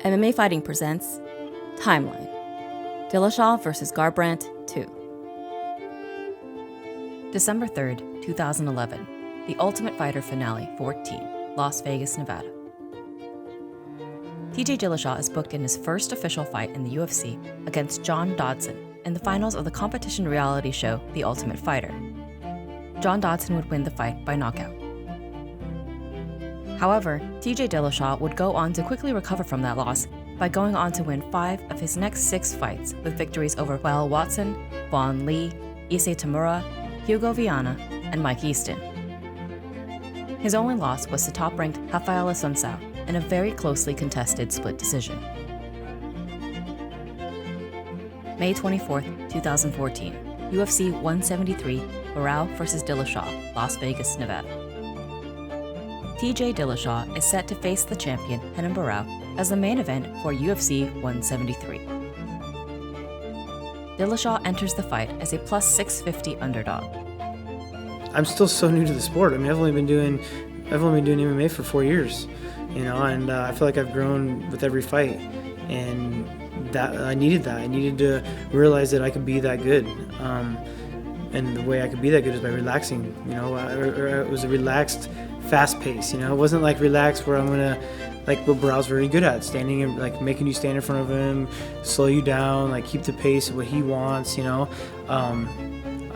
MMA Fighting presents Timeline. Dillashaw vs. Garbrandt 2. December 3rd, 2011. The Ultimate Fighter Finale 14, Las Vegas, Nevada. TJ Dillashaw is booked in his first official fight in the UFC against Johnston in the finals of the competition reality show The Ultimate Fighter. Johnston would win the fight by knockout. However, TJ Dillashaw would go on to quickly recover from that loss by going on to win 5 of his next 6 fights with victories over Will Watson, Vaughn Lee, Issei Tamura, Hugo Viana, and Mike Easton. His only loss was to top-ranked Rafael Assunção in a very closely contested split decision. May 24, 2014, UFC 173, Parral vs. Dillashaw, Las Vegas, Nevada. TJ Dillashaw is set to face the champion, Renan Barão, as the main event for UFC 173. Dillashaw enters the fight as a plus 650 underdog. I'm still so new to the sport. I mean, I've only been doing MMA for 4 years, and I feel like I've grown with every fight, and that I needed that. I needed to realize that I could be that good, and the way I could be that good is by relaxing. It was a relaxed, fast pace. It wasn't like relaxed where I'm gonna, like what Barão's very good at, standing and like making you stand in front of him, slow you down, like keep the pace of what he wants.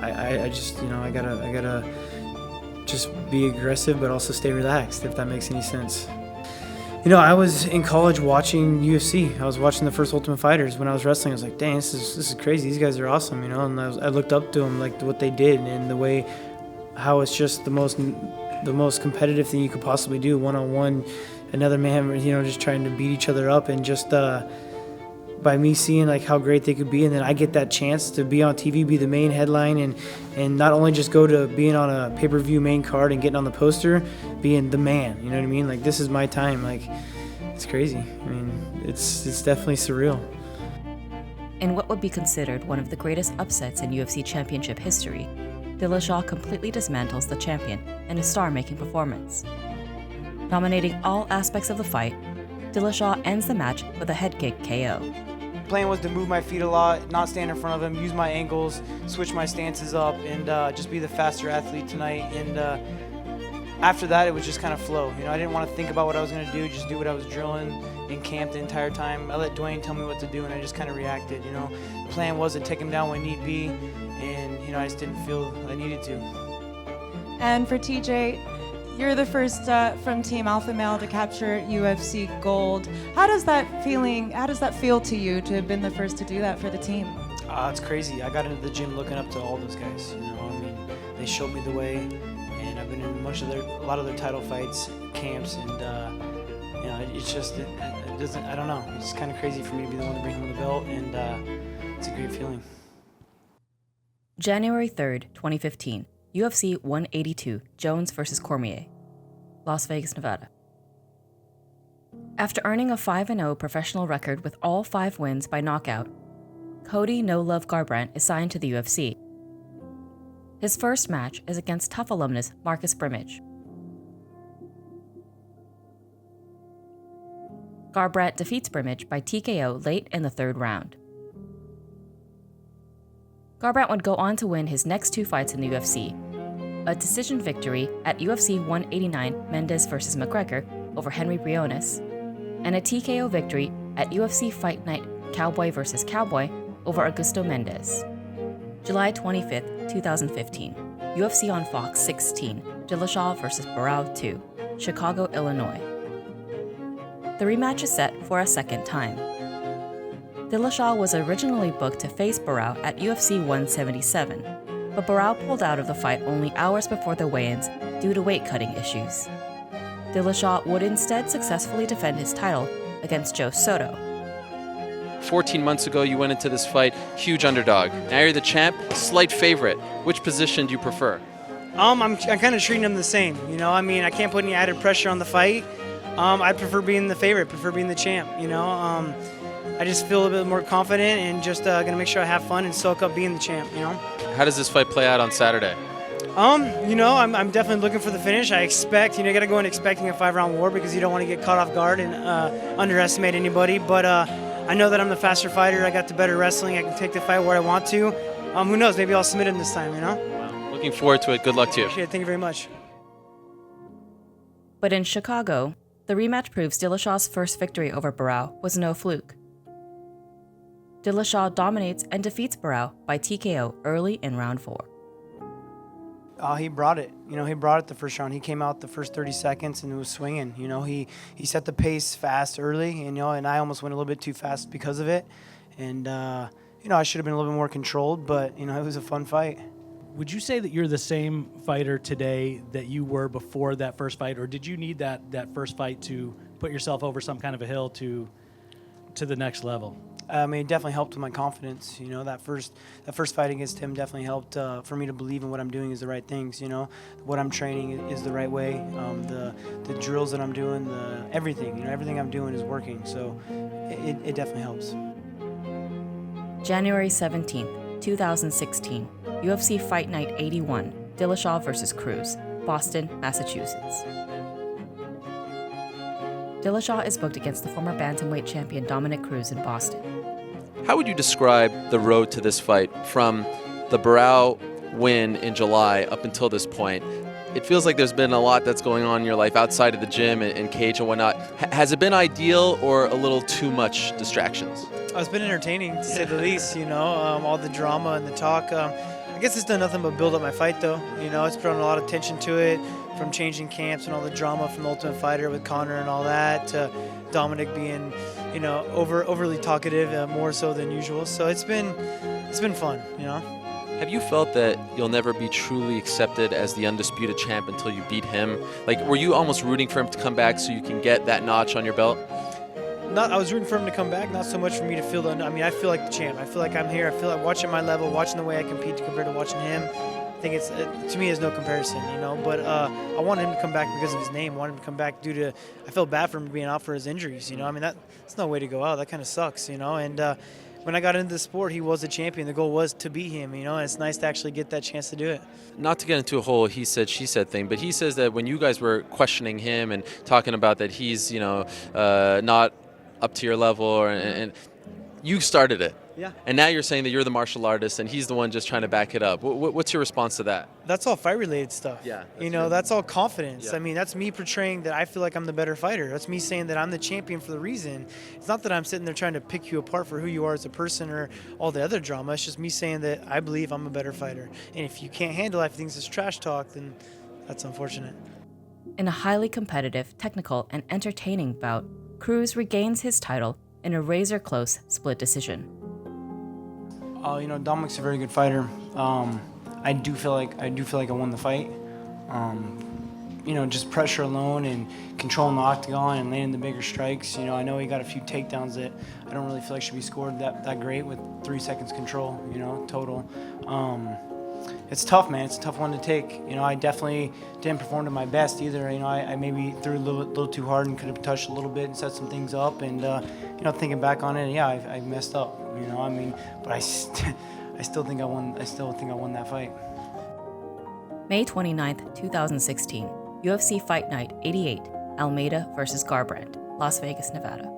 I just I gotta just be aggressive, but also stay relaxed, if that makes any sense. I was in college watching UFC. I was watching the first Ultimate Fighters when I was wrestling. I was like, dang, this is crazy. These guys are awesome, and I looked up to them, like what they did and the way, how it's just the most competitive thing you could possibly do, one-on-one, another man, just trying to beat each other up, and just by me seeing like how great they could be, and then I get that chance to be on TV, be the main headline, and not only just go to being on a pay-per-view main card and getting on the poster, being the man, you know what I mean? Like, this is my time. Like, it's crazy. I mean, it's definitely surreal. In what would be considered one of the greatest upsets in UFC championship history, Dillashaw completely dismantles the champion in a star-making performance. Dominating all aspects of the fight, Dillashaw ends the match with a head kick KO. The plan was to move my feet a lot, not stand in front of him, use my ankles, switch my stances up, and just be the faster athlete tonight. And after that, it was just kind of flow. I didn't want to think about what I was going to do, just do what I was drilling in camp the entire time. I let Dwayne tell me what to do, and I just kind of reacted. The plan was to take him down when need be, and I just didn't feel I needed to. And for TJ, you're the first from Team Alpha Male to capture UFC gold. How does that feel to you to have been the first to do that for the team? It's crazy. I got into the gym looking up to all those guys. They showed me the way, and I've been in a lot of their title fights, camps, and it's just it doesn't. I don't know. It's kind of crazy for me to be the one to bring home the belt, and it's a great feeling. January 3rd, 2015. UFC 182, Jones vs. Cormier, Las Vegas, Nevada. After earning a 5-0 professional record with all 5 wins by knockout, Cody "No Love" Garbrandt is signed to the UFC. His first match is against Tough alumnus Marcus Brimage. Garbrandt defeats Brimage by TKO late in the 3rd round. Garbrandt would go on to win his next 2 fights in the UFC, a decision victory at UFC 189 Mendes vs. McGregor over Henry Briones, and a TKO victory at UFC Fight Night Cowboy vs. Cowboy over Augusto Mendes. July 25th, 2015, UFC on Fox 16, Dillashaw vs. Barão 2, Chicago, Illinois. The rematch is set for a second time. Dillashaw was originally booked to face Barão at UFC 177, but Barão pulled out of the fight only hours before the weigh-ins due to weight-cutting issues. Dillashaw would instead successfully defend his title against Joe Soto. 14 months ago, you went into this fight, huge underdog. Now you're the champ, slight favorite. Which position do you prefer? I'm kind of treating them the same. I can't put any added pressure on the fight. I prefer being the favorite, prefer being the champ. I just feel a bit more confident and just going to make sure I have fun and soak up being the champ. How does this fight play out on Saturday? I'm definitely looking for the finish. I expect, you got to go in expecting a 5-round war because you don't want to get caught off guard and underestimate anybody. But I know that I'm the faster fighter. I got the better wrestling. I can take the fight where I want to. Who knows? Maybe I'll submit him this time, Wow. Looking forward to it. Good luck to you. Appreciate it. Thank you very much. But in Chicago, the rematch proves Dillashaw's first victory over Parral was no fluke. Dillashaw dominates and defeats Parral by TKO early in round 4. He brought it. He brought it the first round. He came out the first 30 seconds and was swinging. He set the pace fast early, and I almost went a little bit too fast because of it. And, I should have been a little bit more controlled, but, it was a fun fight. Would you say that you're the same fighter today that you were before that first fight, or did you need that first fight to put yourself over some kind of a hill to the next level? It definitely helped with my confidence. That first fight against him definitely helped for me to believe in what I'm doing is the right things. What I'm training is the right way. The drills that I'm doing, everything. Everything I'm doing is working. So it definitely helps. January 17th, 2016, UFC Fight Night 81, Dillashaw versus Cruz, Boston, Massachusetts. Dillashaw is booked against the former bantamweight champion Dominick Cruz in Boston. How would you describe the road to this fight from the Parral win in July up until this point? It feels like there's been a lot that's going on in your life outside of the gym and cage and whatnot. Has it been ideal or a little too much distractions? It's been entertaining, to say the least, all the drama and the talk. I guess it's done nothing but build up my fight, though. It's brought a lot of attention to it, from changing camps and all the drama from the Ultimate Fighter with Conor and all that, to Dominic being, overly talkative, more so than usual. So it's been fun, Have you felt that you'll never be truly accepted as the undisputed champ until you beat him? Like, were you almost rooting for him to come back so you can get that notch on your belt? I was rooting for him to come back, not so much for me to feel I feel like the champ. I feel like I'm here. I feel like watching my level, watching the way I compete compared to watching him. I think to me, there's no comparison, But I wanted him to come back because of his name. I wanted him to come back due to, I felt bad for him being out for his injuries, that's no way to go out. That kind of sucks, And when I got into the sport, he was the champion. The goal was to beat him, and it's nice to actually get that chance to do it. Not to get into a whole he said, she said thing, but he says that when you guys were questioning him and talking about that he's, not up to your level, and you started it. Yeah. And now you're saying that you're the martial artist and he's the one just trying to back it up. What's your response to that? That's all fight-related stuff. Yeah. That's all confidence. Yeah. That's me portraying that I feel like I'm the better fighter. That's me saying that I'm the champion for the reason. It's not that I'm sitting there trying to pick you apart for who you are as a person or all the other drama. It's just me saying that I believe I'm a better fighter. And if you can't handle it, if things is trash talk, then that's unfortunate. In a highly competitive, technical, and entertaining bout, Cruz regains his title in a razor-close split decision. Dominic's a very good fighter. I do feel like I won the fight. Just pressure alone and controlling the octagon and landing the bigger strikes. I know he got a few takedowns that I don't really feel like should be scored that great with 3 seconds control, total. It's tough, man. It's a tough one to take. I definitely didn't perform to my best either. I maybe threw a little too hard and could have touched a little bit and set some things up. And thinking back on it, yeah, I messed up. But I still think I won. I still think I won that fight. May 29th, 2016, UFC Fight Night 88, Almeida versus Garbrandt, Las Vegas, Nevada.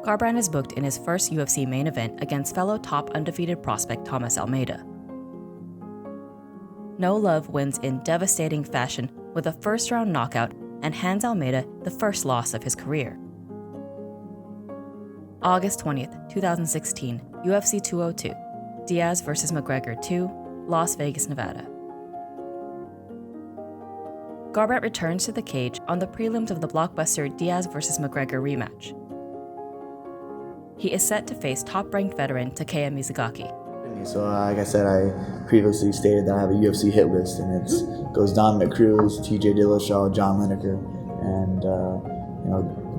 Garbrandt is booked in his first UFC main event against fellow top undefeated prospect Thomas Almeida. No Love wins in devastating fashion with a first-round knockout and hands Almeida the first loss of his career. August 20th, 2016, UFC 202, Diaz versus McGregor 2, Las Vegas, Nevada. Garbrandt returns to the cage on the prelims of the blockbuster Diaz versus McGregor rematch. He is set to face top-ranked veteran Takeya Mizugaki. So like I said, I previously stated that I have a UFC hit list, and it goes Dominick Cruz, TJ Dillashaw, John Lineker, and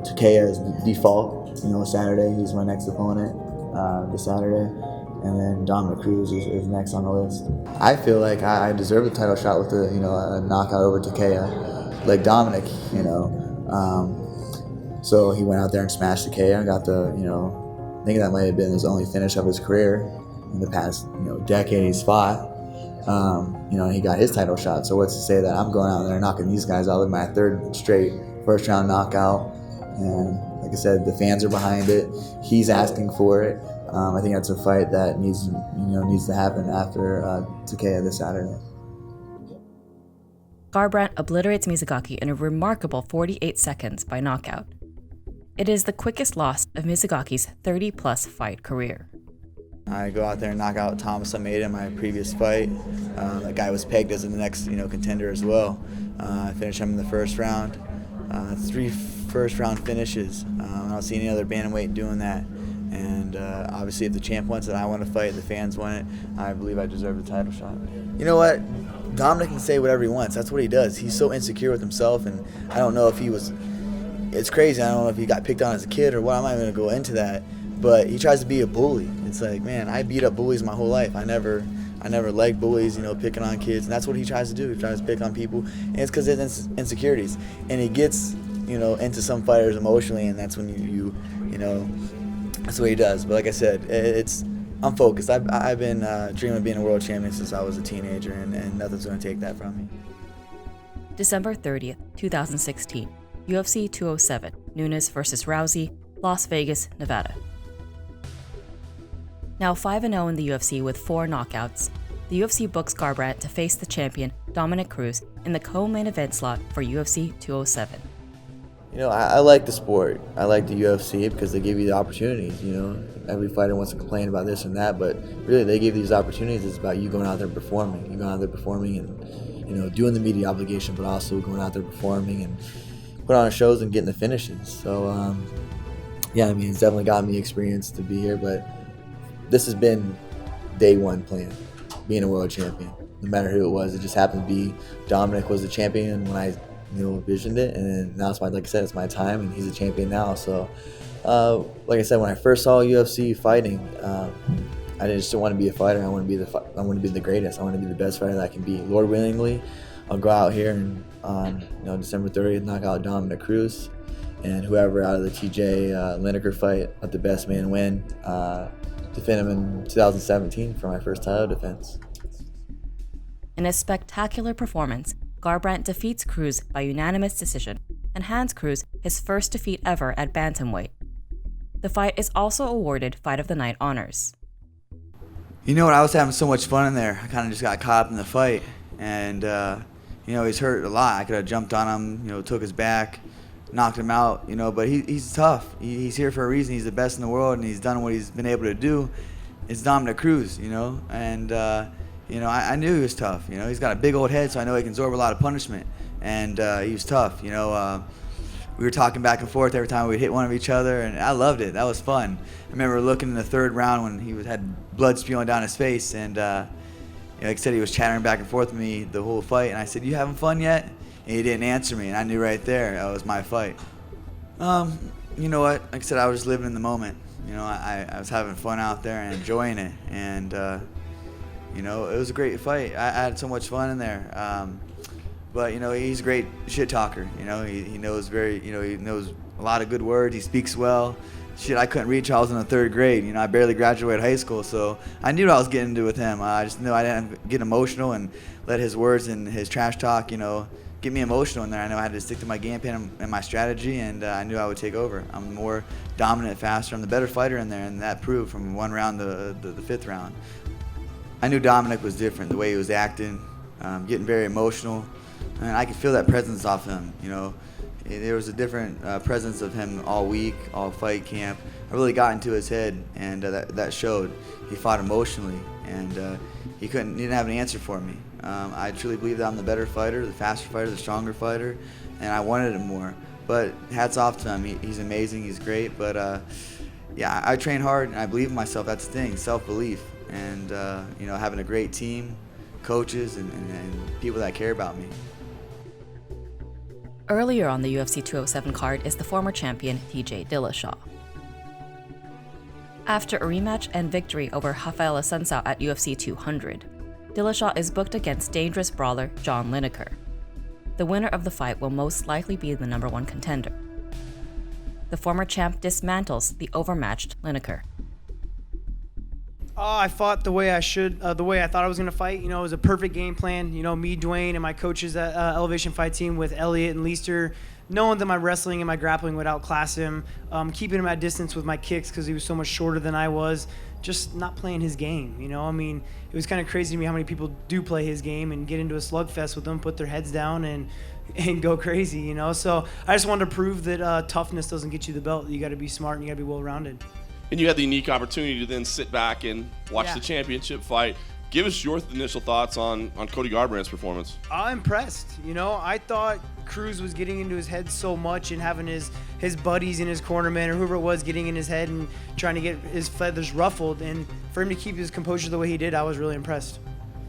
Takeya is default. Saturday he's my next opponent this Saturday, and then Dominick Cruz is next on the list. I feel like I deserve a title shot with a knockout over Takeya, like Dominic. So he went out there and smashed Takeya and got I think that might have been his only finish of his career in the past decade he's fought. He got his title shot. So what's to say that I'm going out there knocking these guys out with my third straight first round knockout? And like I said, the fans are behind it. He's asking for it. I think that's a fight that needs to happen after Takea this Saturday. Garbrandt obliterates Mizugaki in a remarkable 48 seconds by knockout. It is the quickest loss of Mizugaki's 30-plus fight career. I go out there and knock out Thomas Almeida in my previous fight. That guy was pegged as the next contender as well. I finished him in the first round. 3 first-round finishes. I don't see any other bantamweight doing that. And obviously, if the champ wants it, I want to fight. The fans want it. I believe I deserve the title shot. You know what? Dominic can say whatever he wants. That's what he does. He's so insecure with himself, and I don't know if he was. It's crazy. I don't know if he got picked on as a kid or what. I'm not even going to go into that. But he tries to be a bully. It's like, man, I beat up bullies my whole life. I never liked bullies, picking on kids, and that's what he tries to do. He tries to pick on people, and it's because of his insecurities. And he gets, into some fighters emotionally, and that's when you that's what he does. But like I said, I'm focused. I've been dreaming of being a world champion since I was a teenager, and nothing's going to take that from me. December 30th, 2016, UFC 207, Nunes vs. Rousey, Las Vegas, Nevada. Now 5-0 in the UFC with 4 knockouts, the UFC books Garbrandt to face the champion Dominick Cruz in the co-main event slot for UFC 207. I like the sport. I like the UFC because they give you the opportunities. Every fighter wants to complain about this and that, but really they give you these opportunities. It's about you going out there performing. You going out there performing and doing the media obligation, but also going out there performing and put on shows and getting the finishes. So it's definitely gotten me experience to be here, but this has been day one plan, being a world champion. No matter who it was, it just happened to be Dominic was the champion when I envisioned it, and now it's it's my time, and he's a champion now. So, like I said, when I first saw UFC fighting, I just didn't want to be a fighter. I want to be the greatest. I want to be the best fighter that I can be. Lord willingly, I'll go out here and December 30th knock out Dominick Cruz, and whoever out of the TJ Lineker fight, let the best man win. Defend him in 2017 for my first title defense. In a spectacular performance, Garbrandt defeats Cruz by unanimous decision and hands Cruz his first defeat ever at bantamweight. The fight is also awarded Fight of the Night honors. I was having so much fun in there. I kind of just got caught up in the fight, and he's hurt a lot. I could have jumped on him, took his back, knocked him out, but he's tough. He's here for a reason. He's the best in the world, and he's done what he's been able to do. It's Dominick Cruz, and I knew he was tough. He's got a big old head, so I know he can absorb a lot of punishment, and he was tough. We were talking back and forth every time we'd hit one of each other, and I loved it. That was fun. I remember looking in the third round when he had blood spewing down his face, and like I said, he was chattering back and forth with me the whole fight, and I said, "You having fun yet?" And he didn't answer me, and I knew right there that was my fight. You know what? Like I said, I was just living in the moment. I was having fun out there and enjoying it, and it was a great fight. I had so much fun in there. But he's a great shit talker. He knows he knows a lot of good words. He speaks well. Shit, I couldn't read till I was in the 3rd grade. I barely graduated high school, so I knew what I was getting into with him. I just knew I didn't get emotional and let his words and his trash talk, get me emotional in there. I know I had to stick to my game plan and my strategy, and I knew I would take over. I'm more dominant, faster. I'm the better fighter in there, and that proved from 1 round to the 5th round. I knew Dominic was different, the way he was acting, getting very emotional, and I could feel that presence off him. There was a different presence of him all week, all fight camp. I really got into his head, and that showed. He fought emotionally, and he didn't have an answer for me. I truly believe that I'm the better fighter, the faster fighter, the stronger fighter, and I wanted him more. But hats off to him. He's amazing. He's great. But I train hard, and I believe in myself. That's the thing, self-belief. And having a great team, coaches, and people that care about me. Earlier on the UFC 207 card is the former champion TJ Dillashaw. After a rematch and victory over Rafael Assunção at UFC 200, Dillashaw is booked against dangerous brawler John Lineker. The winner of the fight will most likely be the #1 contender. The former champ dismantles the overmatched Lineker. I fought the way I should, the way I thought I was going to fight. You know, it was a perfect game plan. You know, me, Dwayne, and my coaches at Elevation Fight Team with Elliot and Leister, knowing that my wrestling and my grappling would outclass him, keeping him at distance with my kicks because he was so much shorter than I was, just not playing his game. You know, I mean, it was kind of crazy to me how many people do play his game and get into a slugfest with him, put their heads down, and go crazy, you know. So I just wanted to prove that toughness doesn't get you the belt. You got to be smart and you got to be well-rounded. And you had the unique opportunity to then sit back and watch the championship fight. Give us your initial thoughts on Cody Garbrandt's performance. I'm impressed. You know, I thought Cruz was getting into his head so much and having his buddies in his cornerman or whoever it was getting in his head and trying to get his feathers ruffled. And for him to keep his composure the way he did, I was really impressed.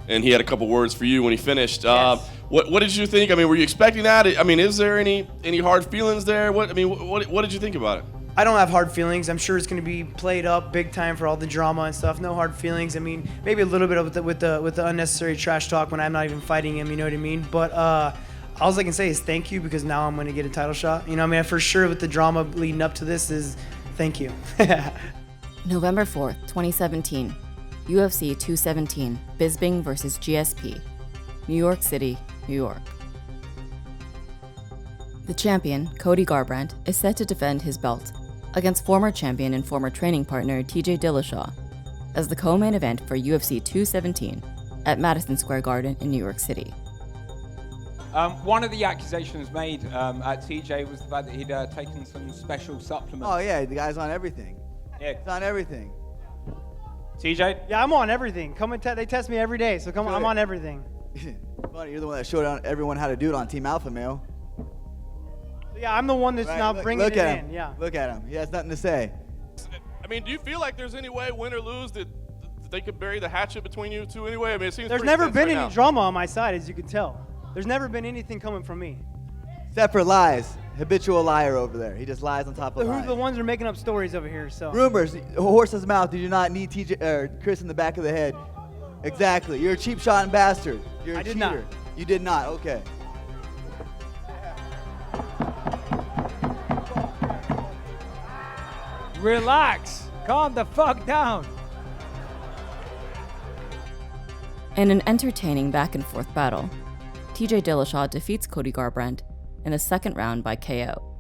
And he had a couple words for you when he finished. Yes. What did you think? I mean, were you expecting that? I mean, is there any hard feelings there? What did you think about it? I don't have hard feelings. I'm sure it's going to be played up big time for all the drama and stuff. No hard feelings. I mean, maybe a little bit of with the unnecessary trash talk when I'm not even fighting him. You know what I mean? But all I can say is thank you because now I'm going to get a title shot. You know, I mean, for sure with the drama leading up to this is thank you. November 4th, 2017, UFC 217, Bisping versus GSP, New York City, New York. The champion, Cody Garbrandt, is set to defend his belt against former champion and former training partner TJ Dillashaw as the co-main event for UFC 217 at Madison Square Garden in New York City. One of the accusations made at TJ was the fact that he'd taken some special supplements. Oh yeah, the guy's on everything. Yeah. He's on everything. TJ? Yeah, I'm on everything. They test me every day, so I'm on everything. Funny, you're the one that showed everyone how to do it on Team Alpha Male. Yeah, I'm the one that's now bringing it in. Yeah. Look at him. He has nothing to say. I mean, do you feel like there's any way, win or lose, that they could bury the hatchet between you two anyway? I mean, it seems there's never been any drama on my side, as you can tell. There's never been anything coming from me. Except for lies. Habitual liar over there. He just lies on top of lies. Who's the ones that are making up stories over here? So rumors. A horse's mouth. You do not need TJ or Chris in the back of the head. Exactly. You're a cheap shot and bastard. You're a cheater. Not. You did not. Okay. Relax. Calm the fuck down. In an entertaining back-and-forth battle, TJ Dillashaw defeats Cody Garbrandt in the second round by KO.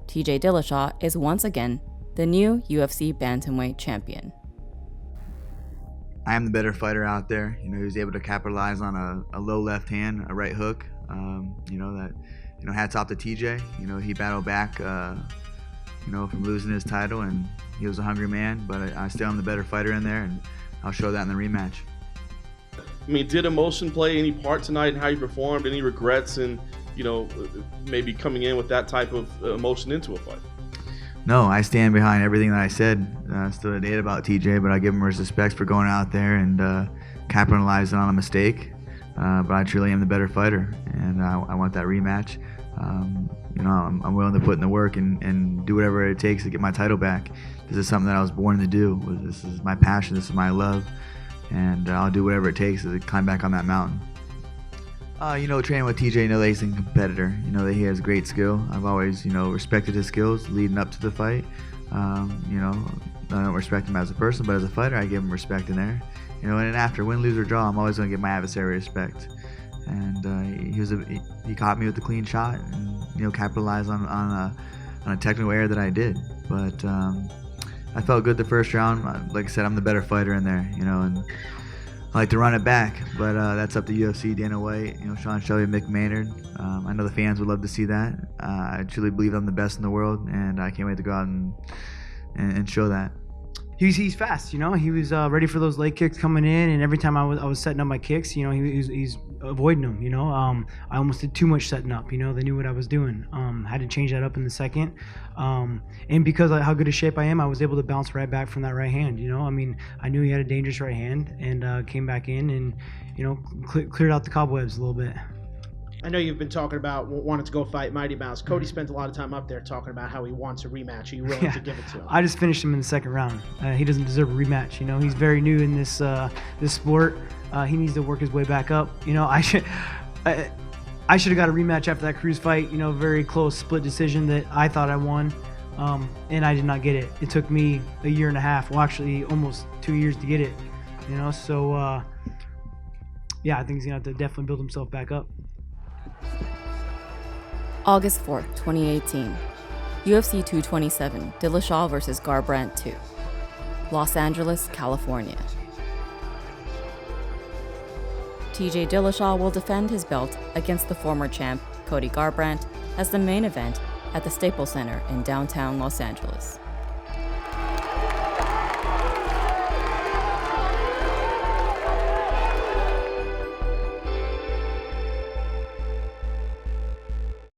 TJ Dillashaw is once again the new UFC bantamweight champion. I am the better fighter out there. You know, he was able to capitalize on a low left hand, a right hook. Hats off to TJ. You know, he battled back, from losing his title, and he was a hungry man. But I still am the better fighter in there, and I'll show that in the rematch. I mean, did emotion play any part tonight in how you performed? Any regrets in, maybe coming in with that type of emotion into a fight? No, I stand behind everything that I said. Still today about TJ, but I give him his respect for going out there and capitalizing on a mistake. But I truly am the better fighter, and I want that rematch. I'm willing to put in the work and do whatever it takes to get my title back. This is something that I was born to do. This is my passion. This is my love, and I'll do whatever it takes to climb back on that mountain. Training with TJ, that he's a competitor. That he has great skill. I've always, respected his skills leading up to the fight. I don't respect him as a person, but as a fighter, I give him respect in there. And after win, lose, or draw, I'm always going to give my adversary respect. And he caught me with the clean shot and capitalized on a technical error that I did. But I felt good the first round. Like I said, I'm the better fighter in there. And I like to run it back, but that's up to UFC, Dana White, Sean Shelby, Mick Maynard. I know the fans would love to see that. I truly believe I'm the best in the world, and I can't wait to go out and show that. He's fast, He was ready for those leg kicks coming in, and every time I was setting up my kicks, he's avoiding them. I almost did too much setting up. They knew what I was doing. Had to change that up in the second, and because of how good a shape I am, I was able to bounce right back from that right hand. I knew he had a dangerous right hand, and came back in and cleared out the cobwebs a little bit. I know you've been talking about wanting to go fight Mighty Mouse. Cody spent a lot of time up there talking about how he wants a rematch. Are you willing to give it to him? I just finished him in the second round. He doesn't deserve a rematch. He's very new in this sport. He needs to work his way back up. I should have got a rematch after that Cruz fight. Very close split decision that I thought I won. and I did not get it. It took me a year and a half, well, actually almost 2 years to get it. So yeah, I think he's gonna have to definitely build himself back up. August 4th, 2018. UFC 227, Dillashaw vs. Garbrandt 2. Los Angeles, California. TJ Dillashaw will defend his belt against the former champ, Cody Garbrandt, as the main event at the Staples Center in downtown Los Angeles.